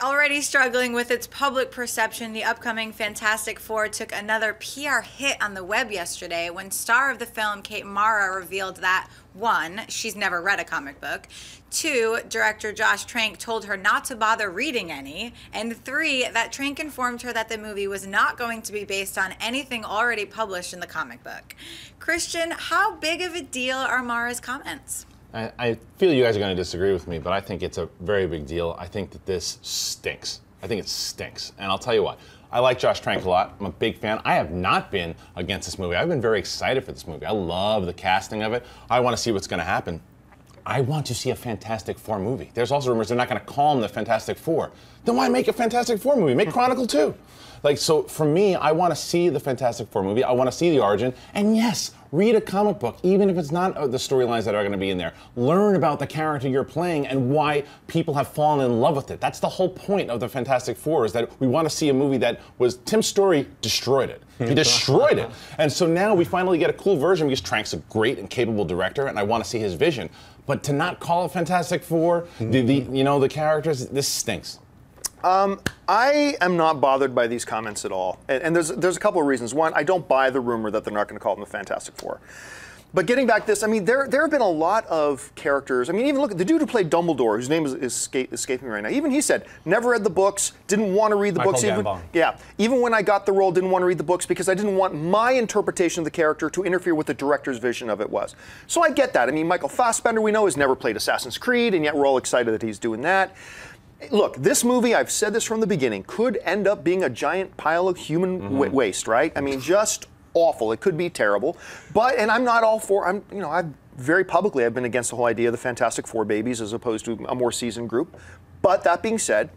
Already struggling with its public perception, the upcoming Fantastic Four took another PR hit on the web yesterday when star of the film Kate Mara revealed that, 1, she's never read a comic book, 2, director Josh Trank told her not to bother reading any, and 3, that Trank informed her that the movie was not going to be based on anything already published in the comic book. Christian, how big of a deal are Mara's comments? I feel you guys are going to disagree with me, but I think it's a very big deal. I think that this stinks. I think it stinks. And I'll tell you what. I like Josh Trank a lot. I'm a big fan. I have not been against this movie. I've been very excited for this movie. I love the casting of it. I want to see what's going to happen. I want to see a Fantastic Four movie. There's also rumors they're not going to call them the Fantastic Four. Then why make a Fantastic Four movie? Make Chronicle 2. Like, so for me, I want to see the Fantastic Four movie. I want to see the origin. And yes, read a comic book, even if it's not the storylines that are going to be in there. Learn about the character you're playing and why people have fallen in love with it. That's the whole point of the Fantastic Four, is that we want to see a movie that was, Tim Story destroyed it. He destroyed it. And so now we finally get a cool version because Trank's a great and capable director, and I want to see his vision. But to not call it Fantastic Four, the characters, this stinks. I am not bothered by these comments at all. And there's a couple of reasons. One, I don't buy the rumor that they're not going to call them the Fantastic Four. But getting back to this, I mean, there have been a lot of characters. I mean, even look at the dude who played Dumbledore, whose name is escaping me right now. Even he said, never read the books, didn't want to read the books. Even when I got the role, didn't want to read the books because I didn't want my interpretation of the character to interfere with the director's vision of it was. So I get that. I mean, Michael Fassbender, we know, has never played Assassin's Creed, and yet we're all excited that he's doing that. Look, this movie, I've said this from the beginning, could end up being a giant pile of human waste, right? I mean, just awful. It could be terrible. But, and I'm not all for, I've very publicly, I've been against the whole idea of the Fantastic Four babies as opposed to a more seasoned group. But that being said,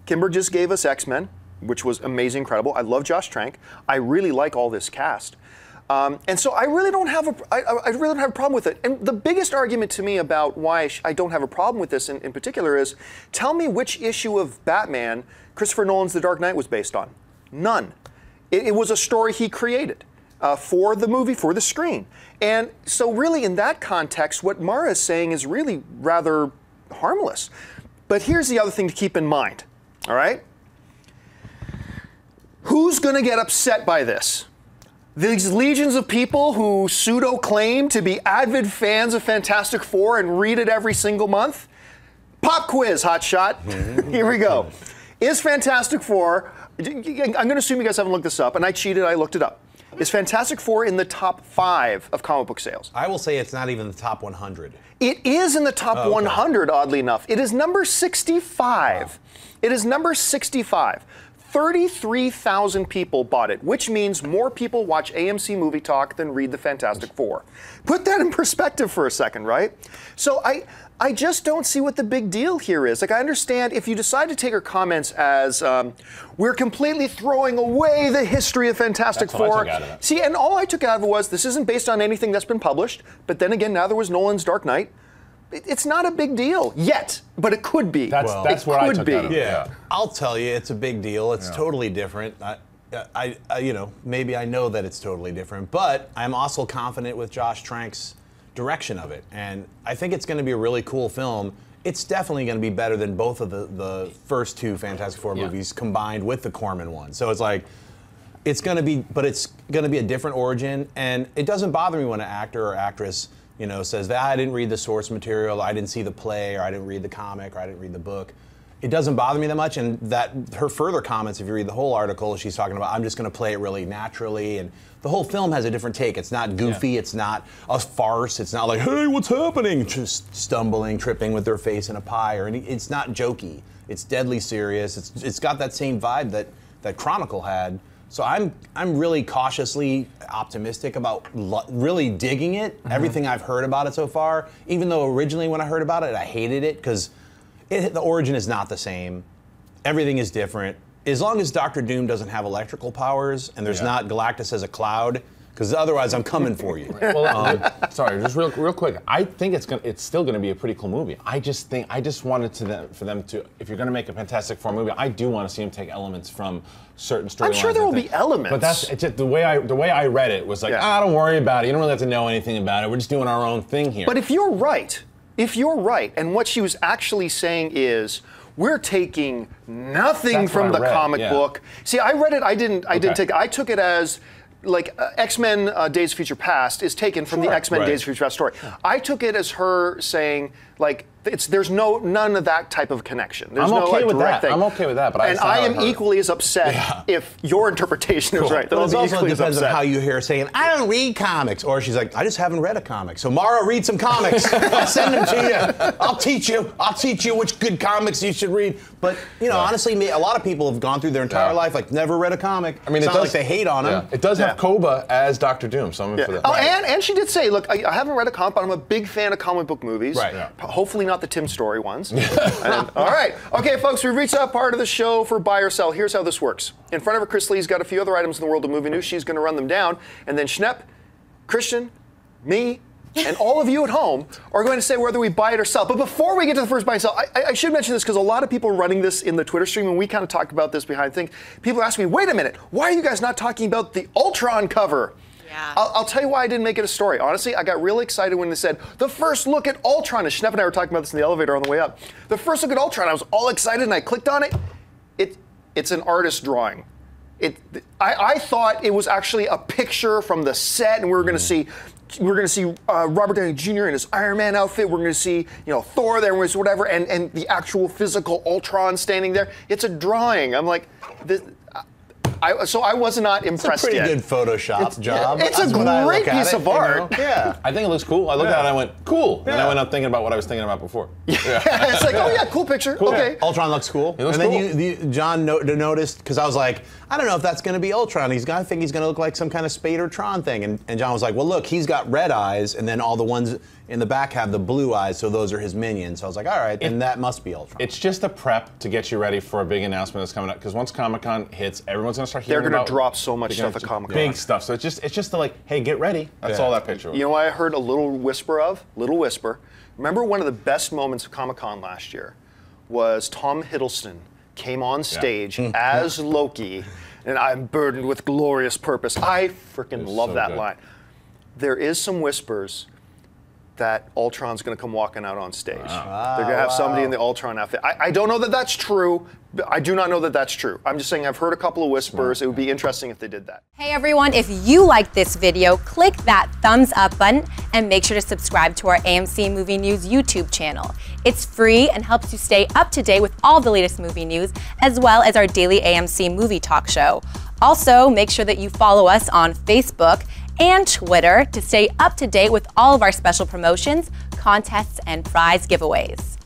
Kimber just gave us X-Men, which was amazing, incredible. I love Josh Trank. I really like all this cast. And so I really don't have a problem with it. And the biggest argument to me about why I don't have a problem with this in particular is, tell me which issue of Batman Christopher Nolan's The Dark Knight was based on. None. It was a story he created for the movie, for the screen. And so really in that context, what Mara is saying is really rather harmless. But here's the other thing to keep in mind, all right? Who's going to get upset by this? These legions of people who pseudo-claim to be avid fans of Fantastic Four and read it every single month? Pop quiz, hotshot. Here we go. Is Fantastic Four, I'm going to assume you guys haven't looked this up, and I cheated, I looked it up. Is Fantastic Four in the top 5 of comic book sales? I will say it's not even the top 100. It is in the top 100, oddly enough. It is number 65. Wow. It is number 65. 33,000 people bought it, which means more people watch AMC Movie Talk than read the Fantastic Four. Put that in perspective for a second, right? So I just don't see what the big deal here is. Like, I understand if you decide to take her comments as, we're completely throwing away the history of Fantastic Four. What I took out of it. See, and all I took out of it was, this isn't based on anything that's been published, but then again, now there was Nolan's Dark Knight. It's not a big deal yet, but it could be. That's what I took out of it. Yeah, I'll tell you, it's a big deal. It's totally different. Maybe I know that it's totally different, but I'm also confident with Josh Trank's direction of it, and I think it's going to be a really cool film. It's definitely going to be better than both of the first 2 Fantastic Four movies combined with the Corman one. So it's like, it's going to be, but it's going to be a different origin, and it doesn't bother me when an actor or actress says that I didn't read the source material, I didn't see the play, or I didn't read the comic, or I didn't read the book. It doesn't bother me that much, and that her further comments, if you read the whole article, she's talking about, I'm just going to play it really naturally, and the whole film has a different take. It's not goofy, it's not a farce, it's not like, hey, what's happening? Just stumbling, tripping with their face in a pie, or it's not jokey. It's deadly serious. It's got that same vibe that Chronicle had. So I'm really cautiously optimistic about really digging it. Everything I've heard about it so far, even though originally when I heard about it, I hated it because the origin is not the same. Everything is different. As long as Doctor Doom doesn't have electrical powers and there's not Galactus as a cloud, because otherwise I'm coming for you. Well, sorry, just real quick. I think it's still gonna be a pretty cool movie. I just wanted for them to, if you're gonna make a Fantastic Four movie, I do want to see them take elements from certain storylines. I'm sure there will be elements. But that's it's just the way I read it was like, don't worry about it. You don't really have to know anything about it. We're just doing our own thing here. But if you're right, and what she was actually saying is, we're taking nothing from the comic book. See, I read it. I didn't take it. I took it as like X-Men Days of Future Past is taken from the X-Men Days of Future Past story. I took it as her saying like there's none of that type of connection. There's I'm okay no with direct that. thing. I'm okay with that. But I am equally as upset if your interpretation is right. Well, it also depends on how you hear her saying, I don't read comics. Or she's like, I just haven't read a comic. So Mara, read some comics. I'll send them to you. I'll teach you which good comics you should read. But, you know, honestly, a lot of people have gone through their entire life, like, never read a comic. I mean, it's not like they hate on him. It does have Koba as Dr. Doom, so I'm for that. Oh, and she did say, look, I haven't read a comic, but I'm a big fan of comic book movies. Right. Yeah. Hopefully not the Tim Story ones. All right. Okay, folks, we've reached that part of the show for buy or sell. Here's how this works. In front of her, Chris Lee's got a few other items in the world of movie news. She's going to run them down. And then Schnepp, Christian, me, and all of you at home are going to say whether we buy it or sell. But before we get to the first buy and sell, I should mention this because a lot of people are running this in the Twitter stream, and we kind of talked about this behind things. People ask me, wait a minute, why are you guys not talking about the Ultron cover? Yeah. I'll tell you why I didn't make it a story. Honestly, I got really excited when they said, the first look at Ultron, and Schnepp and I were talking about this in the elevator on the way up. The first look at Ultron, I was all excited and I clicked on it. It's an artist drawing. I thought it was actually a picture from the set, and we were going to see Robert Downey Jr. in his Iron Man outfit. We're going to see, Thor there, and whatever, and the actual physical Ultron standing there. It's a drawing. I'm like, so I was not impressed yet. It's a pretty good Photoshop job. It's a great piece of art. Yeah. I think it looks cool. I looked at it and I went, cool. And I went up thinking about what I was thinking about before. It's like, oh yeah, cool picture. Cool. Okay. Ultron looks cool. It looks and cool. then John noticed, because I was like, I don't know if that's going to be Ultron. I think he's going to look like some kind of Spader Tron thing. And John was like, well, look, he's got red eyes, and then all the ones in the back have the blue eyes, so those are his minions. So I was like, all right, then that must be Ultron. It's just a prep to get you ready for a big announcement that's coming up. Because once Comic-Con hits, everyone's going to start hearing about. They're going to drop so much stuff at Comic-Con. Big stuff. So it's just to like, hey, get ready. That's all that picture was. You know what I heard a little whisper of? Little whisper. Remember one of the best moments of Comic-Con last year was Tom Hiddleston came on stage as Loki, and I'm burdened with glorious purpose. I freaking love that line. There is some whispers that Ultron's going to come walking out on stage. Wow. They're going to have somebody in the Ultron outfit. I don't know that that's true. I do not know that that's true. I'm just saying I've heard a couple of whispers. It would be interesting if they did that. Hey everyone, if you liked this video, click that thumbs up button and make sure to subscribe to our AMC Movie News YouTube channel. It's free and helps you stay up to date with all the latest movie news, as well as our daily AMC movie talk show. Also, make sure that you follow us on Facebook and Twitter to stay up to date with all of our special promotions, contests, and prize giveaways.